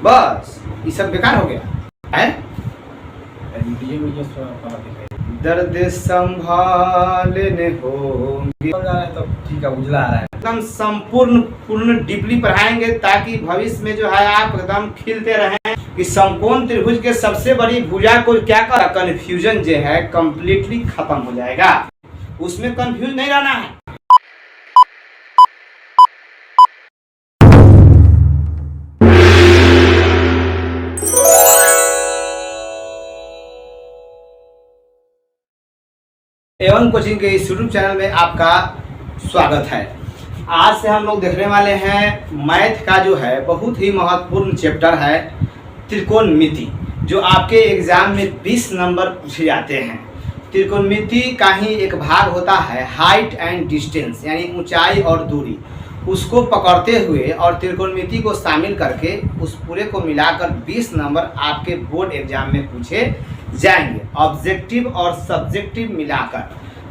बस ये सब बेकार हो गया है। दर्द संभालने होंगे तो ठीक है, उजला आ रहा है। एकदम पूर्ण डीपली पढ़ाएंगे ताकि भविष्य में जो है आप एकदम खिलते रहें कि समकोण त्रिभुज के सबसे बड़ी भुजा को क्या कर कंफ्यूजन जो है कंप्लीटली खत्म हो जाएगा, उसमें कंफ्यूज नहीं रहना है। एवन कोचिंग के इस यूट्यूब चैनल में आपका स्वागत है। आज से हम लोग देखने वाले हैं मैथ का जो है बहुत ही महत्वपूर्ण चैप्टर है त्रिकोणमिति, जो आपके एग्जाम में 20 नंबर पूछे जाते हैं। त्रिकोणमिति का ही एक भाग होता है हाइट एंड डिस्टेंस, यानी ऊंचाई और दूरी, उसको पकड़ते हुए और त्रिकोणमिति को शामिल करके उस पूरे को मिलाकर 20 नंबर आपके बोर्ड एग्जाम में पूछे जाएंगे, ऑब्जेक्टिव और सब्जेक्टिव मिलाकर।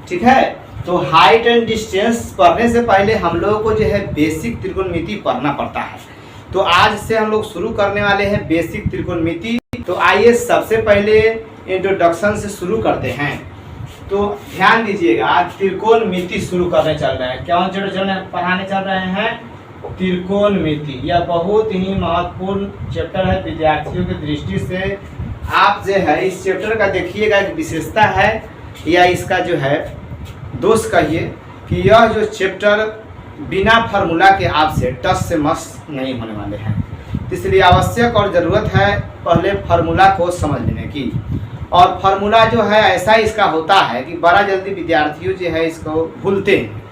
ठीक है, तो हाइट एंड डिस्टेंस पढ़ने से पहले हम लोगों को जो है बेसिक त्रिकोणमिति पढ़ना पड़ता है। तो आज से हम लोग शुरू करने वाले हैं बेसिक त्रिकोणमिति। तो आइए सबसे पहले इंट्रोडक्शन से शुरू करते हैं। तो ध्यान दीजिएगा, त्रिकोणमिति शुरू करने चल रहे हैं। कौन चैप्टर पढ़ाने चल रहे हैं? त्रिकोणमिति। यह बहुत ही महत्वपूर्ण चैप्टर है विद्यार्थियों की दृष्टि से। आप जो है इस चैप्टर का देखिएगा एक विशेषता है या इसका जो है दोष कहिए कि यह जो चैप्टर बिना फार्मूला के आपसे टस से मस नहीं होने वाले हैं। इसलिए आवश्यक और ज़रूरत है पहले फार्मूला को समझ लेने की। और फार्मूला जो है ऐसा इसका होता है कि बड़ा जल्दी विद्यार्थियों जो है इसको भूलते हैं।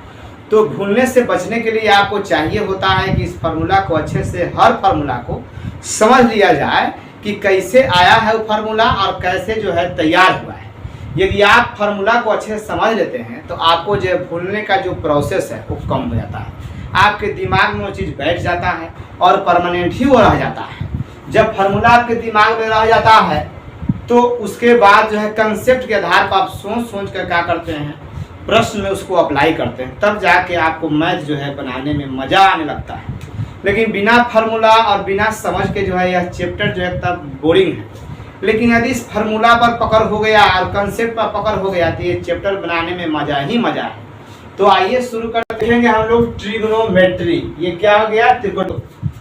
तो भूलने से बचने के लिए आपको चाहिए होता है कि इस फार्मूला को अच्छे से हर फार्मूला को समझ लिया जाए कि कैसे आया है वो फार्मूला और कैसे जो है तैयार हुआ है। यदि आप फार्मूला को अच्छे से समझ लेते हैं तो आपको जो है भूलने का जो प्रोसेस है वो कम हो जाता है, आपके दिमाग में वो चीज़ बैठ जाता है और परमानेंट ही वो रह जाता है। जब फार्मूला आपके दिमाग में रह जाता है तो उसके बाद जो है कंसेप्ट के आधार पर आप सोच सोच कर क्या करते हैं, प्रश्न में उसको अप्लाई करते हैं, तब जाके आपको मैथ जो है बनाने में मज़ा आने लगता है। लेकिन बिना फार्मूला और बिना समझ के जो है यह चैप्टर जो है तब बोरिंग है। लेकिन यदि इस फार्मूला पर पकड़ हो गया और कंसेप्ट पर पकड़ हो गया तो ये चैप्टर बनाने में मज़ा ही मज़ा है। तो आइए शुरू कर देखेंगे हम लोग ट्रिग्नोमेट्री। ये क्या हो गया? त्रिकोण।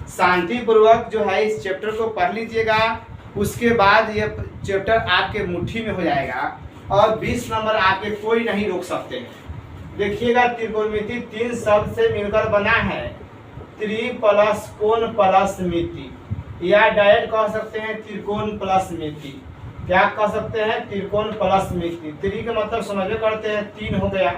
शांतिपूर्वक जो है इस चैप्टर को पढ़ लीजिएगा, उसके बाद ये चैप्टर आपके मुट्ठी में हो जाएगा और 20 नंबर आपके कोई नहीं रोक सकते हैं। देखिएगा, त्रिकोणमिति 3 शब्द से मिलकर बना है, त्रि प्लस कोण प्लस मिति, या डायरेक्ट कह सकते हैं त्रिकोण प्लस मिति। क्या कह सकते हैं? त्रिकोण प्लस मिति। त्रि का मतलब समझे करते हैं 3 हो गया,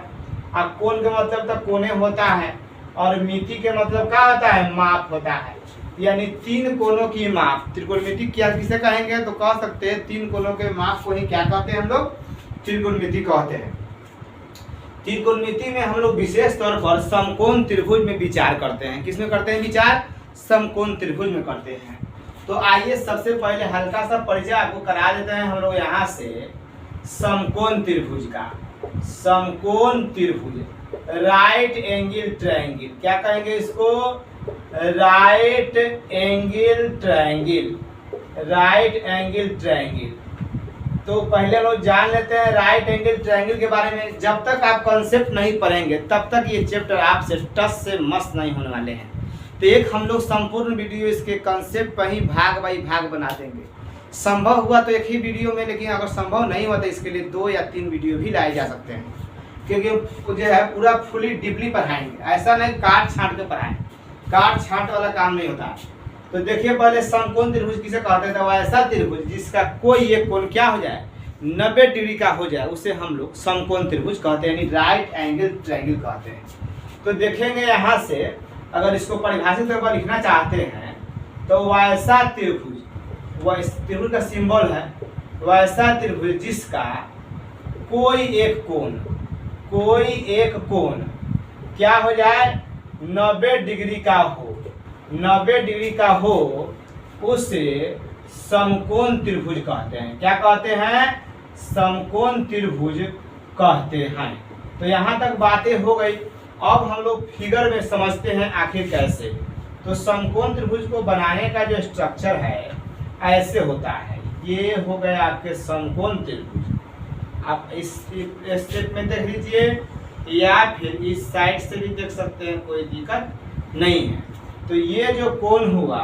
और कोण का मतलब तो कोने होता है, और मिति के मतलब क्या होता है? माप होता है, यानी 3 कोणों की माप। त्रिकोणमिति क्या किसे कहेंगे? तो कह सकते हैं 3 कोणों के माप को ही क्या कहते हैं हम लोग? त्रिकोणमिति कहते हैं। त्रिकोणमिति में हम लोग विशेष तौर पर समकोण त्रिभुज में विचार करते हैं। किसमें करते हैं विचार? समकोण त्रिभुज में करते हैं। तो आइए सबसे पहले हल्का सा परिचय आपको करा देते हैं हम लोग यहाँ से समकोण त्रिभुज का। समकोण त्रिभुज, राइट एंगल ट्रायंगल, क्या कहेंगे इसको? Right angle triangle, right angle triangle. तो पहले लोग जान लेते हैं राइट एंगल ट्रायंगल के बारे में। जब तक आप कॉन्सेप्ट नहीं पढ़ेंगे तब तक ये चैप्टर आपसे टस से मस नहीं होने वाले हैं। तो एक हम लोग संपूर्ण वीडियो इसके कॉन्सेप्ट पर ही भाग बाई भाग बना देंगे। संभव हुआ तो एक ही वीडियो में, लेकिन अगर संभव नहीं हुआ तो इसके लिए 2 या 3 वीडियो भी लाए जा सकते हैं, क्योंकि जो है पूरा फुली डीपली पढ़ाएंगे। ऐसा नहीं काट छांट के पढ़ाएं, काट छांट वाला काम नहीं होता। तो देखिए, पहले समकोण त्रिभुज किसे कहते हैं? तो ऐसा त्रिभुज जिसका कोई एक कोण क्या हो जाए? 90 डिग्री का हो जाए, उसे हम लोग समकोण त्रिभुज कहते हैं, यानी राइट एंगल ट्रायंगल कहते हैं। तो देखेंगे यहाँ से, अगर इसको परिभाषित तौर पर लिखना चाहते हैं तो वैसा त्रिभुज, वह त्रिभुज का सिंबल है, वैसा त्रिभुज जिसका कोई एक कोण क्या हो जाए? 90 डिग्री का हो, 90 डिग्री का हो, उसे समकोण त्रिभुज कहते हैं। क्या कहते हैं? समकोण त्रिभुज कहते हैं। तो यहाँ तक बातें हो गई। अब हम लोग फिगर में समझते हैं आखिर कैसे। तो समकोण त्रिभुज को बनाने का जो स्ट्रक्चर है ऐसे होता है। ये हो गए आपके समकोण त्रिभुज। आप इस स्टेप में देख लीजिए या फिर इस साइड से भी देख सकते हैं, कोई दिक्कत नहीं है। तो ये जो कोण हुआ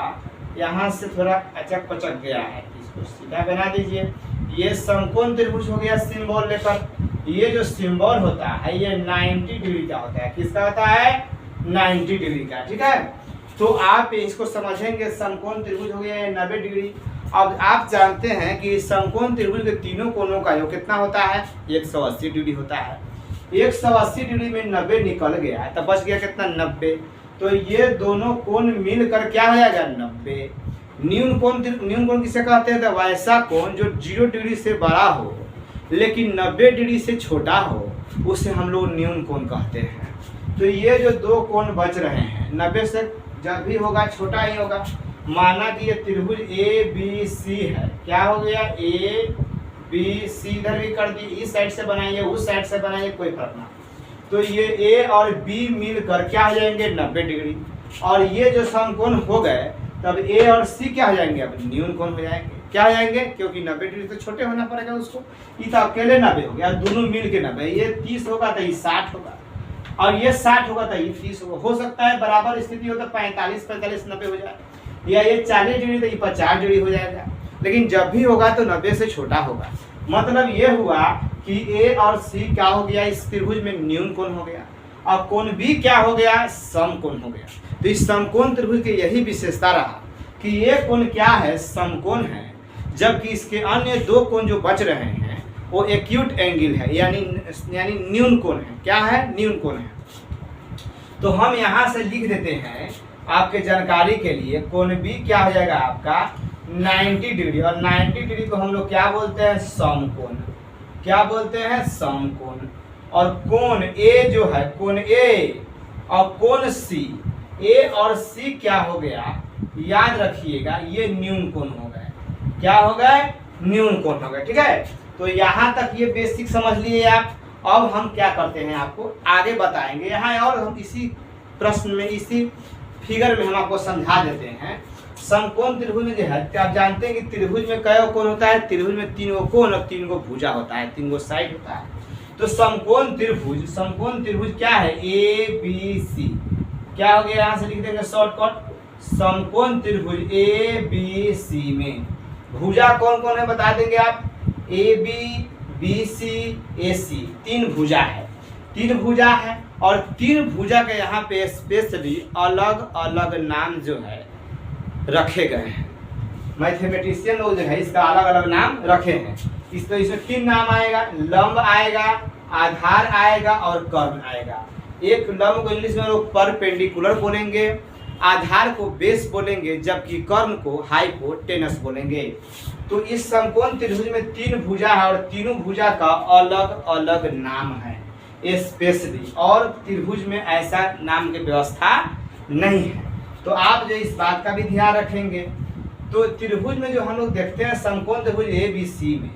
यहाँ से थोड़ा अचक पचक गया है, इसको सीधा बना दीजिए। ये समकोण त्रिभुज हो गया सिंबल लेकर। ये जो सिंबल होता है ये 90 डिग्री का होता है। किसका होता है? 90 डिग्री का। ठीक है, तो आप इसको समझेंगे समकोण त्रिभुज हो गया 90 डिग्री। अब आप जानते हैं कि समकोण त्रिभुज के तीनों कोणों का योग कितना होता है? 180 डिग्री होता है। 180 डिग्री में 90 निकल गया तो बच गया कितना? 90। तो ये दोनों कोण मिलकर क्या हो जाएगा? 90। न्यून कोण किसे कहते हैं? तो वैसा कोण जो 0 डिग्री से बड़ा हो लेकिन 90 डिग्री से छोटा हो उसे हम लोग न्यून कोण कहते हैं। तो ये जो दो कोण बच रहे हैं 90 से जब भी होगा छोटा ही होगा। माना कि ये त्रिभुज ABC है। क्या हो गया? ABC इधर भी कर दी, इस साइड से बनाइए उस साइड से बनाइए, कोई फर्क ना। तो ये A और B मिलकर क्या हो जाएंगे? 90 डिग्री। और ये जो समकोण हो गए तब A और C क्या हो जाएंगे? अब न्यून कोण हो जाएंगे। क्या हो जाएंगे? क्योंकि 90 डिग्री तो छोटे होना पड़ेगा उसको। ये तो अकेले 90 हो गया, दोनों मिल के 90। ये 30 होगा तो ये 60 होगा और ये 60 होगा तो ये 30 होगा। हो सकता है बराबर स्थिति हो तो 45 90 हो जाए, या ये 40 डिग्री तो ये 50 डिग्री हो जाएगा। लेकिन जब भी होगा तो 90 से छोटा होगा। मतलब ये हुआ कि A और C क्या हो गया? इस त्रिभुज में न्यून कोण हो गया और कोण B क्या हो गया? समकोण हो गया। तो इस समकोण त्रिभुज की यही विशेषता रहा कि ये कोण क्या है? समकोण है, जबकि इसके अन्य दो कोण जो बच रहे हैं वो एक्यूट एंगल है, यानी न्यून कोण है। क्या है? न्यून कोण है। तो हम यहाँ से लिख देते हैं आपके जानकारी के लिए, कोण B क्या हो जाएगा आपका? 90 डिग्री। और 90 डिग्री को हम लोग क्या बोलते हैं? समकोण। क्या बोलते हैं? समकोण। और कोण A जो है, कोण A और कोण C, A और C क्या हो गया? याद रखिएगा ये न्यून कोण हो गए। क्या हो गए? न्यून कोण हो गए। ठीक है, तो यहाँ तक ये बेसिक समझ लिए आप। अब हम क्या करते हैं आपको आगे बताएंगे यहाँ, और हम इसी प्रश्न में इसी फिगर में हम आपको समझा देते हैं। समकोण त्रिभुज में जो है आप जानते हैं कि त्रिभुज में कई कोण होता है? त्रिभुज में 3 कोण और 3 भुजा होता है, 3 साइड होता है। तो समकोण त्रिभुज क्या है? ABC। क्या हो गया? यहाँ से लिख देंगे शॉर्टकट, समकोण त्रिभुज ABC में भुजा कौन कौन है बता देंगे आप? AB BC AC। 3 भुजा है, 3 भुजा है। और 3 भुजा के यहाँ पे स्पेशली अलग अलग नाम जो है रखे गए हैं। मैथमेटिशियन लोग जो है इसका अलग अलग नाम रखे हैं। इसमें 3 नाम आएगा, लंब आएगा, आधार आएगा और कर्ण आएगा। एक लंब को इंग्लिश में लोग परपेंडिकुलर बोलेंगे, आधार को बेस बोलेंगे, जबकि कर्ण को हाइपोटेनस बोलेंगे। तो इस समकोण त्रिभुज में 3 भुजा है और तीनों भुजा का अलग अलग नाम है स्पेशली, और त्रिभुज में ऐसा नाम की व्यवस्था नहीं है। तो आप जो इस बात का भी ध्यान रखेंगे। तो त्रिभुज में जो हम लोग देखते हैं समकोण त्रिभुज ABC में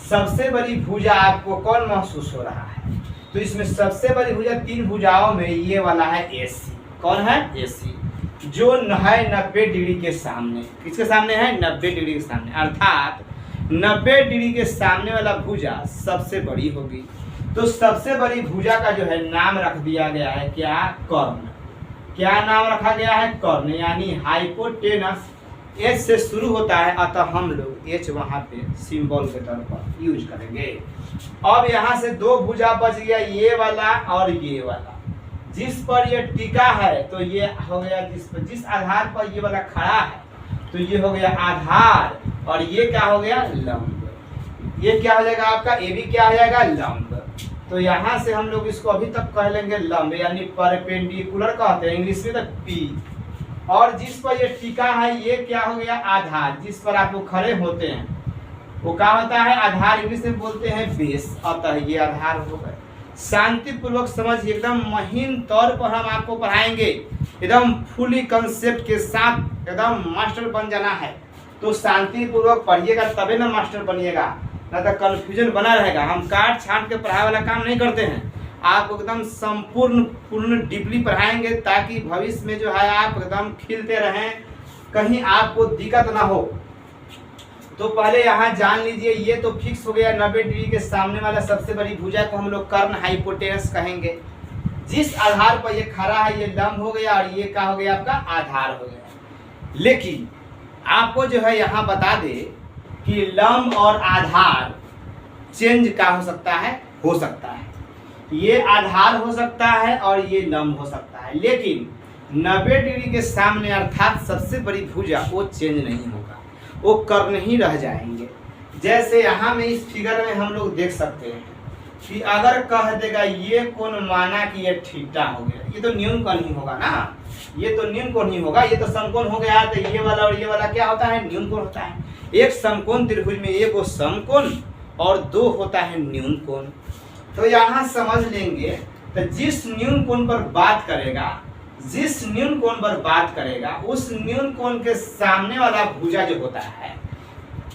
सबसे बड़ी भुजा आपको कौन महसूस हो रहा है? तो इसमें सबसे बड़ी भुजा 3 भुजाओं में ये वाला है AC। कौन है? AC, जो है 90 डिग्री के सामने। किसके सामने है? 90 डिग्री के सामने। अर्थात 90 डिग्री के सामने वाला भुजा सबसे बड़ी होगी। तो सबसे बड़ी भुजा का जो है नाम रख दिया गया है क्या? कर्ण। क्या नाम रखा गया है? कर्ण, यानी हाइपोटेनस। H से शुरू होता है, अतः हम लोग H वहाँ पे सिंबल के तौर पर यूज करेंगे। अब यहाँ से 2 भुजा बच गया, ये वाला और ये वाला। जिस पर ये टिका है तो ये हो गया, जिस आधार पर ये वाला खड़ा है तो ये हो गया आधार, और ये क्या हो गया? लंब। ये क्या हो जाएगा आपका? AB क्या हो जाएगा? लंब। तो यहाँ से हम लोग इसको अभी तक कह लेंगे लंब, यानी परपेंडिकुलर कहते हैं इंग्लिश में तो P। और जिस पर ये टिका है ये क्या हो गया? आधार। जिस पर आप लोग खड़े होते हैं वो क्या होता है? आधार। इंग्लिश में बोलते हैं बेस। अतः ये आधार हो गए। शांति पूर्वक समझ, एकदम महीन तौर पर हम आपको पढ़ाएंगे, एकदम फुली कंसेप्ट के साथ, एकदम मास्टर बन जाना है। तो शांति पूर्वक पढ़िएगा तभी ना मास्टर बनिएगा, ना तो कंफ्यूजन बना रहेगा। हम काट छाट के पढ़ाई वाला काम नहीं करते हैं। आपको एकदम पूर्ण डीपली पढ़ाएंगे, ताकि भविष्य में जो है आप एकदम खिलते रहें, कहीं आपको दिक्कत ना हो। तो पहले यहाँ जान लीजिए, ये तो फिक्स हो गया 90 डिग्री के सामने वाला सबसे बड़ी भुजा को हम लोग कर्ण हाइपोटेनस कहेंगे। जिस आधार पर ये खड़ा है ये लंब हो गया, और ये क्या हो गया आपका आधार हो गया। लेकिन आपको जो है यहाँ बता दे कि लंब और आधार चेंज क्या हो सकता है, हो सकता है। ये आधार हो सकता है और ये लंब हो सकता है, लेकिन 90 डिग्री के सामने अर्थात सबसे बड़ी भुजा वो चेंज नहीं होगा, वो कर्ण ही रह जाएंगे। जैसे यहाँ में इस फिगर में हम लोग देख सकते हैं कि अगर कह देगा ये कोण माना कि ये थीटा हो गया, ये तो न्यून कोण ही होगा ना, ये तो न्यून कोण ही होगा, ये तो समकोण हो गया। तो ये वाला और ये वाला क्या होता है, न्यून कोण होता है। एक समकोण त्रिभुज में एक वो समकोण और दो होता है न्यून कोण। तो यहाँ समझ लेंगे, तो जिस न्यून कोण पर बात करेगा, जिस न्यून कोण पर बात करेगा, उस न्यून कोण के सामने वाला भुजा जो होता है,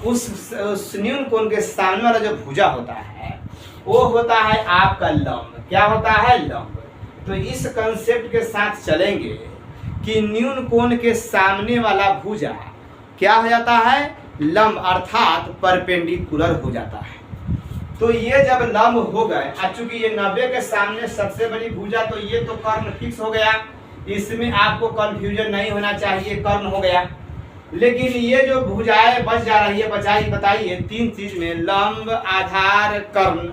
उस न्यून कोण के सामने वाला जो भुजा होता है वो होता है आपका लंब। क्या होता है, लंब। तो इस कंसेप्ट के साथ चलेंगे कि न्यून कोण के सामने वाला भुजा क्या हो जाता है, लंब, अर्थात परपेंडिकुलर हो जाता है। तो ये जब लंब हो गए, चूंकि ये 90 के सामने सबसे बड़ी भुजा, तो ये तो कर्ण फिक्स हो गया, इसमें आपको कंफ्यूजन नहीं होना चाहिए, कर्ण हो गया। लेकिन ये जो भुजाएं बच जा रही है, बताइए 3 चीज में, लंब, आधार, कर्ण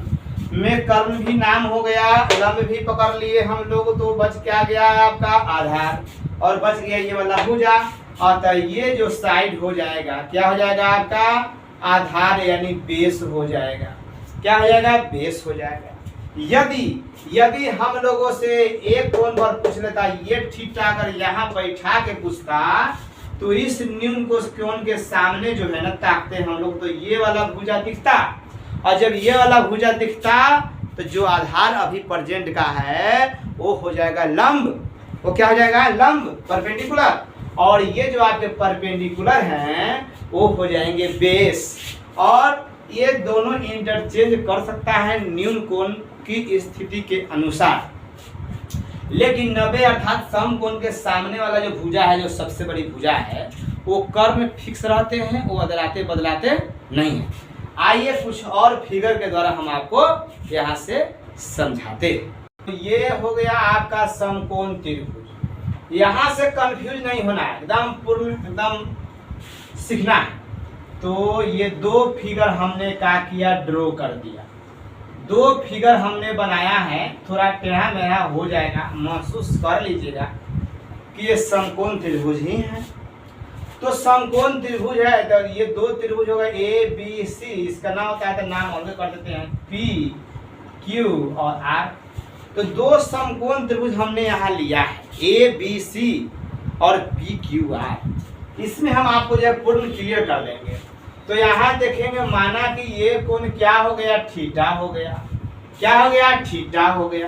में कर्ण भी नाम हो गया, लंब भी पकड़ लिए हम लोग, तो बच क्या गया आपका आधार, और बच गया ये वाला भुजा। और तो ये जो साइड हो जाएगा क्या हो जाएगा आपका आधार, यानी बेस हो जाएगा। क्या हो जाएगा, बेस हो जाएगा। यदि हम लोगों से एक कोण पर पूछ लेता, ये थीटा अगर यहाँ बैठा के पूछता, तो इस न्यून कोण के सामने जो है ना ताकते हम लोग, तो ये वाला भुजा दिखता, और जब ये वाला भुजा दिखता तो जो आधार अभी प्रेजेंट का है वो हो जाएगा लंब। वो क्या हो जाएगा, लंब, परपेंडिकुलर। और ये जो आपके परपेंडिकुलर हैं वो हो जाएंगे बेस। और ये दोनों इंटरचेंज कर सकता है न्यून कोण की स्थिति के अनुसार। लेकिन 90 अर्थात समकोण के सामने वाला जो भुजा है, जो सबसे बड़ी भुजा है, वो कर्ण फिक्स रहते हैं, वो बदलाते नहीं है। आइए कुछ और फिगर के द्वारा हम आपको यहाँ से समझाते। तो ये हो गया आपका समकोण त्रिभुज। यहाँ से कंफ्यूज नहीं होना है, एकदम सीखना है। तो ये 2 फिगर हमने क्या किया, ड्रॉ कर दिया। 2 फिगर हमने बनाया है, थोड़ा टेढ़ा मेढ़ा हो जाएगा, महसूस कर लीजिएगा कि ये समकोण त्रिभुज ही है। तो समकोण त्रिभुज है, तो ये 2 त्रिभुज हो गए ABC, इसका नाम होता है, तो नाम अलग कर देते हैं PQ और R। तो 2 समकोण त्रिभुज हमने यहाँ लिया है, ABC और PQR। इसमें हम आपको जो है पूर्ण क्लियर कर देंगे। तो यहाँ देखेंगे, माना कि ये कोण क्या हो गया, थीटा हो गया। क्या हो गया, थीटा हो गया।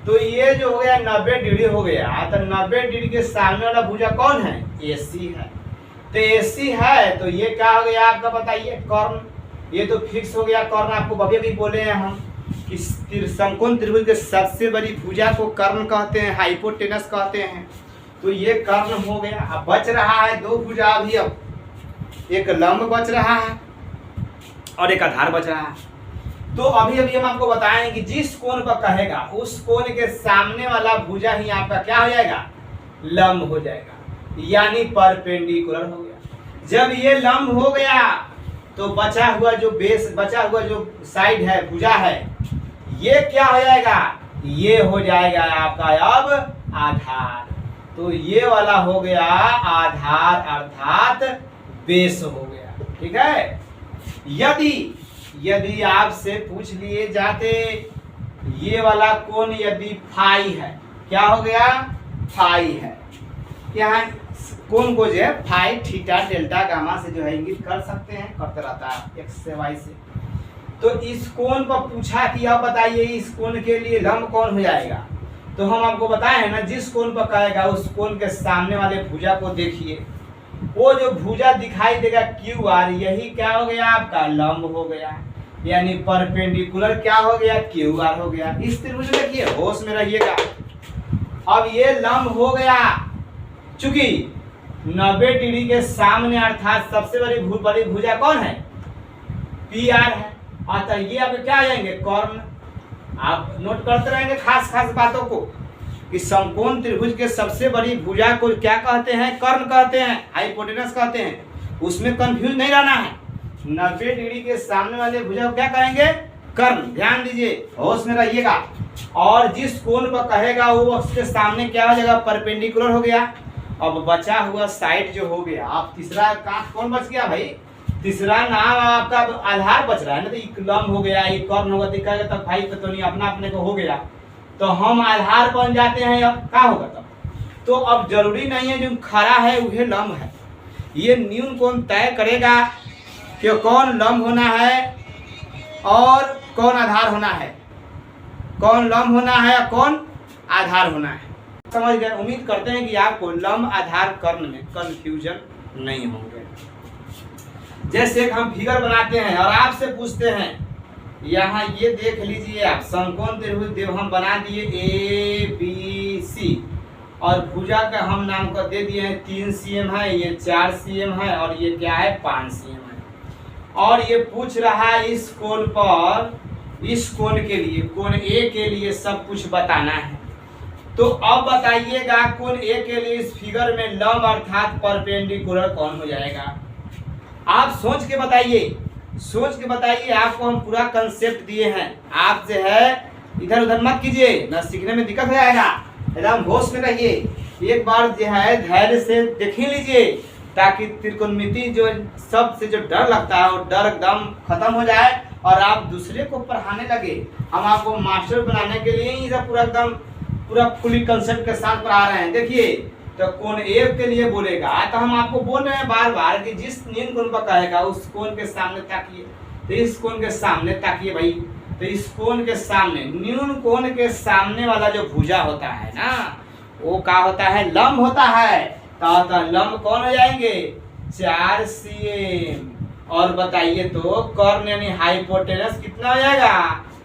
तो ये जो हो गया 90 डिग्री हो गया, तो 90 डिग्री के सामने वाला भुजा कौन है, AC है। तो AC है, तो ये क्या हो गया आपका, बताइए, कर्ण। ये तो फिक्स हो गया कर्ण। आपको अभी बोले हैं हम कि समकोण त्रिभुज के सबसे बड़ी भुजा को कर्ण कहते हैं, हाइपोटेनस कहते हैं। तो ये कर्ण हो गया। अब बच रहा है 2 भुजा अभी, अब एक लंब बच रहा है और एक आधार बच रहा है। तो अभी हम आपको बताएं कि जिस कोण पर कहेगा उस कोण के सामने वाला भुजा ही आपका क्या हो जाएगा, लंब हो जाएगा, यानी परपेंडिकुलर हो गया। जब ये लंब हो गया तो बचा हुआ जो बेस, बचा हुआ जो साइड है, भुजा है, ये क्या हो जाएगा, ये हो जाएगा आपका अब आधार। तो ये वाला हो गया आधार अर्थात बेस हो गया। ठीक है। यदि आपसे पूछ लिए जाते ये वाला कोण यदि फाई है, क्या हो गया, फाई है। यहाँ कोण को जो है फाई, थीटा, डेल्टा, गामा से जो है इंगित कर सकते हैं, करते रहता है एक्स से वाई से। तो इस कोण पर पूछा कि अब बताइए इस कोण के लिए लंब कौन हो जाएगा। तो हम आपको बताए हैं ना, जिस कोण पर कहेगा उस कोण के सामने वाले भुजा को देखिए, वो जो भुजा दिखाई देगा क्यू आर, यही क्या हो गया आपका लंब हो गया। यानी परपेंडिकुलर क्या हो गया, क्यू आर हो गया। इस त्रिभुज में देखिए, होश में रहिएगा। अब ये लंब हो गया, चूंकि 90 डिग्री के सामने अर्थात सबसे बड़ी भुजा कौन है, पी आर है। अतः ये अब क्या आ जाएंगे, कर्ण। आप नोट करते रहेंगे खास खास बातों को कि समकोण त्रिभुज के सबसे बड़ी भुजा को क्या कहते हैं, कर्ण कहते हैं, हाइपोटेनस कहते हैं। उसमें कंफ्यूज नहीं रहना है। 90 डिग्री के सामने वाले भुजा को क्या कहेंगे, कर्ण। ध्यान दीजिए, होश में रहिएगा। और जिस कोण पर कहेगा वो उसके सामने क्या हो जाएगा, परपेंडिकुलर हो गया। अब बचा हुआ साइड जो हो गया, आप तीसरा कौन बच गया भाई, तीसरा नाम आपका आधार बच रहा है ना। तो एक लंब हो गया, एक कर्ण होगा, दिखाएगा तब भाई तो नहीं, अपना अपने को हो गया तो हम आधार बन जाते हैं। अब क्या होगा तब, तो अब जरूरी नहीं है जो खड़ा है वह लंब है। ये न्यून कोण तय करेगा कि कौन लंब होना है और कौन आधार होना है, कौन लंब होना है और कौन आधार होना है। समझ गए। उम्मीद करते हैं कि आपको लंब आधार कर्ण में कंफ्यूजन नहीं होंगे। जैसे हम फिगर बनाते हैं और आपसे पूछते हैं, यहाँ ये देख लीजिए आप, समकोण त्रिभुज हम बना दिए ए बी सी और भुजा का हम नाम को दे दिए हैं 3 cm है, ये 4 cm है और ये क्या है 5 cm है। और ये पूछ रहा है इस कोण पर, इस कोण के लिए, कोण ए के लिए सब कुछ बताना है। तो अब बताइएगा कोण ए के लिए इस फिगर में लंब अर्थात परपेंडिकुलर कौन हो जाएगा। आप सोच के बताइए, सोच के बताइए। आपको हम पूरा कंसेप्ट दिए हैं, आप जो है इधर उधर मत कीजिए, ना सीखने में दिक्कत हो जाएगा। एकदम होश में रहिए। एक बार जो है धैर्य से देख ही लीजिए ताकि त्रिकोणमिति जो सबसे जो डर लगता है वो डर एकदम खत्म हो जाए और आप दूसरे को पढ़ाने लगे। हम आपको मास्टर बनाने के लिए ही सब पूरा एकदम पूरा फुली कंसेप्ट के साथ पढ़ा रहे हैं। देखिए, तो कोण ए के लिए बोलेगा तो हम आपको बोल रहे हैं बार बार कि जिस न्यून कोण पर कहेगा उस कोण के सामने ताकिए। तो इस कोण के सामने ताकिए भाई। तो इस कोण के सामने, न्यून कोण के सामने वाला जो भुजा होता है ना, वो क्या होता है, लंब होता है। तो लंब कौन हो जाएंगे, 4 cm। और बताइए तो कर्ण यानी हाइपोटेनस कितना हो जाएगा,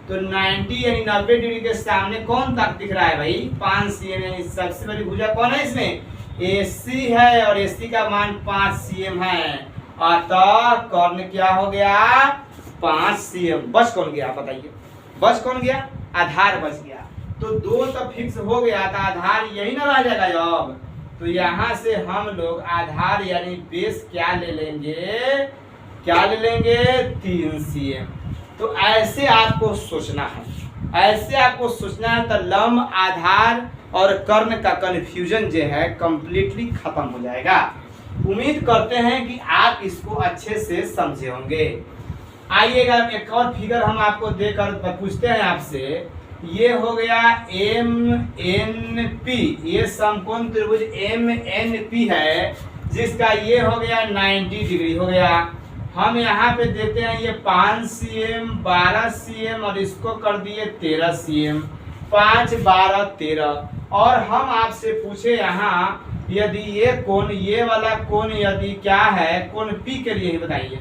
तो 90 यानी 90 डिग्री के सामने कौन तक दिख रहा है भाई, 5 cm। यानी सबसे बड़ी भुजा कौन है इसमें, AC है और AC का मान 5 cm है। अतः कर्ण क्या हो गया, 5 cm। बच कौन गया बताइए, बच कौन गया, आधार बच गया। तो 2 तो फिक्स हो गया था, आधार यही ना रह जाएगा अब। तो यहाँ से हम लोग आधार यानी बेस क्या ले लेंगे, क्या ले लेंगे, 3 cm। तो ऐसे आपको सोचना है, ऐसे आपको सोचना है। तो लंब, आधार और कर्ण का कंफ्यूजन जो है कंप्लीटली खत्म हो जाएगा। उम्मीद करते हैं कि आप इसको अच्छे से समझे होंगे। आइएगा एक और फिगर हम आपको देकर पूछते हैं आपसे। ये हो गया MNP, ये समकोण त्रिभुज MNP है जिसका ये हो गया 90 डिग्री हो गया। हम यहाँ पे देते हैं ये 5 cm, 12 cm और इसको कर दिए 13 cm, 5, 12, 13। और हम आपसे पूछे यहाँ यदि ये कोण, ये वाला कोण यदि क्या है, कोण P के लिए ही बताइए।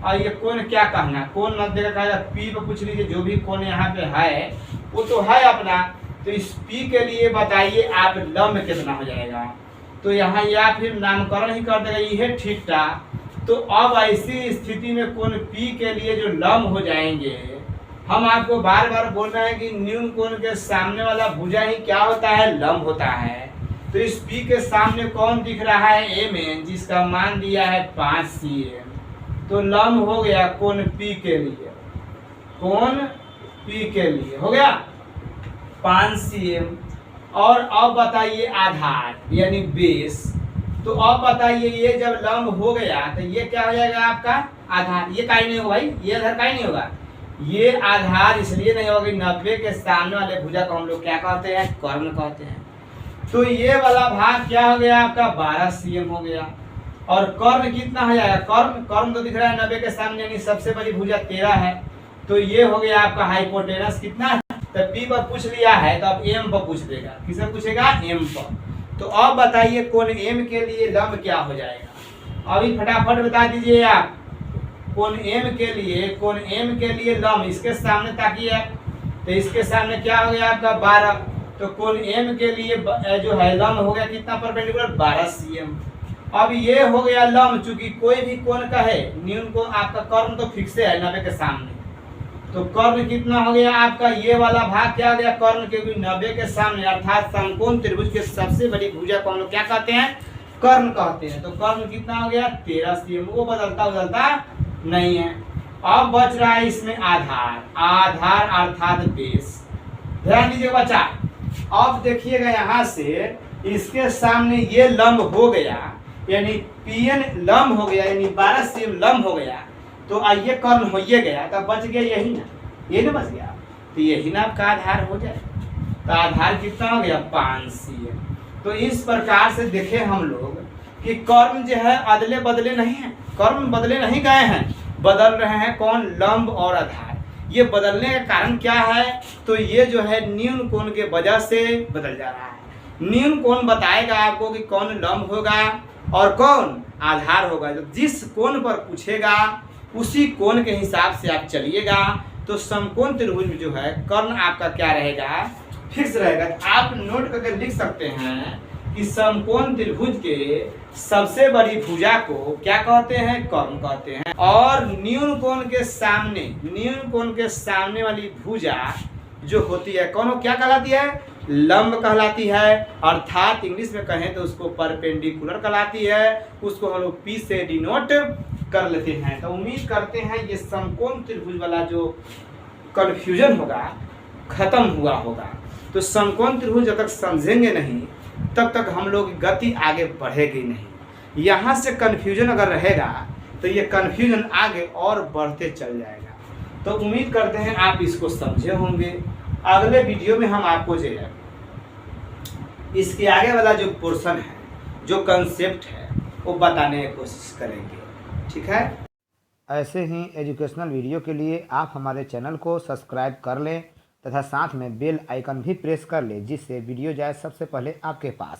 और ये कोण क्या कहना, कोण मत देगा, कहा P पे पूछ लीजिए। जो भी कोण यहाँ पे है वो तो है अपना। तो इस P के लिए बताइए आप लंब कितना हो जाएगा। तो यहाँ या फिर नामकरण ही कर देगा, ये ठीक था। तो अब ऐसी स्थिति में कोण P के लिए जो लंब हो जाएंगे, हम आपको बार बार बोल रहे हैं कि न्यून कोण के सामने वाला भुजा ही क्या होता है, लंब होता है। तो इस P के सामने कौन दिख रहा है, MN, जिसका मान दिया है 5 cm। तो लंब हो गया कोण P के लिए, कोण P के लिए हो गया 5 cm। और अब बताइए आधार यानी बेस। तो अब बताइए ये जब लंब हो गया तो ये क्या हो जाएगा आपका आधार। ये काहे नहीं होगा भाई, ये आधार काहे नहीं होगा, ये आधार इसलिए नहीं होगा कि 90 के सामने वाले भुजा को हम लोग क्या कहते हैं, कर्ण कहते हैं। तो ये वाला भाग क्या हो गया आपका 12 cm हो गया। और कर्ण कितना हो जाएगा, कर्ण तो दिख रहा है 90 के सामने यानी सबसे बड़ी भुजा 13 है। तो ये हो गया आपका हाइपोटेनस कितना है। तो P पर पूछ लिया है तो अब M पर पूछ देगा, किसे पूछेगा, M पर। तो अब बताइए कोण M के लिए लंब क्या हो जाएगा। अभी फटाफट बता दीजिए आप, कोण एम के लिए लंब इसके सामने ताकि है, तो इसके सामने क्या हो गया आपका 12, तो कोण एम के लिए जो है लंब हो गया कितना परपेंडिकुलर 12 cm। अब ये हो गया लंब, चूंकि कोई भी कोण का है न्यून को आपका कर्ण तो फिक्स है 90 के सामने, तो कर्ण कितना हो गया आपका ये वाला भाग क्या हो गया कर्ण के 90 के सामने, अर्थात समकोण त्रिभुज के सबसे बड़ी भुजा को हम लोग क्या कहते हैं कर्ण कहते हैं। तो कर्ण कितना हो गया 13 cm, वो बदलता नहीं है। अब बच रहा है इसमें आधार अर्थात बेस। ध्यान दीजिए बच्चा, अब देखिएगा यहाँ से इसके सामने ये लंब हो गया, यानी पीएन लंब हो गया, यानी 12 cm लंब हो गया, तो ये कर्ण हो ये गया, तब बच गया यही ना, ये ना बच गया, तो यही ना आपका आधार हो जाए। तो आधार कितना हो गया 5 cm। तो इस प्रकार से देखें हम लोग कि कर्ण जो है अदले बदले नहीं है, कर्ण बदले नहीं गए हैं, बदल रहे हैं कौन लंब और आधार। ये बदलने का कारण क्या है, तो ये जो है न्यून कोण के वजह से बदल जा रहा है। न्यून कोण बताएगा आपको कि कौन लंब होगा और कौन आधार होगा। तो जिस कोण पर पूछेगा उसी कोण के हिसाब से आप चलिएगा। तो समकोण त्रिभुज में जो है कर्ण आपका क्या रहेगा फिक्स रहेगा। तो आप नोट करके लिख सकते हैं कि समकोण त्रिभुज के सबसे बड़ी भुजा को क्या कहते हैं कर्ण कहते हैं, और न्यून कोण के सामने वाली भुजा जो होती है कौन क्या कहलाती है लंब कहलाती है, अर्थात इंग्लिश में कहें तो उसको परपेंडिकुलर कहलाती है। उसको हम लोग P से डिनोट कर लेते हैं। तो उम्मीद करते हैं ये समकोण त्रिभुज वाला जो कंफ्यूजन होगा खत्म हुआ होगा। तो समकोण त्रिभुज जब तक समझेंगे नहीं तब तक हम लोग गति आगे बढ़ेगी नहीं। यहाँ से कन्फ्यूजन अगर रहेगा तो ये कन्फ्यूजन आगे और बढ़ते चल जाएगा। तो उम्मीद करते हैं आप इसको समझे होंगे। अगले वीडियो में हम आपको जो है इसके आगे वाला जो पोर्शन है, जो कंसेप्ट है, वो बताने की कोशिश करेंगे। ठीक है, ऐसे ही एजुकेशनल वीडियो के लिए आप हमारे चैनल को सब्सक्राइब कर लें तथा साथ में बेल आइकन भी प्रेस कर लें, जिससे वीडियो जाए सबसे पहले आपके पास।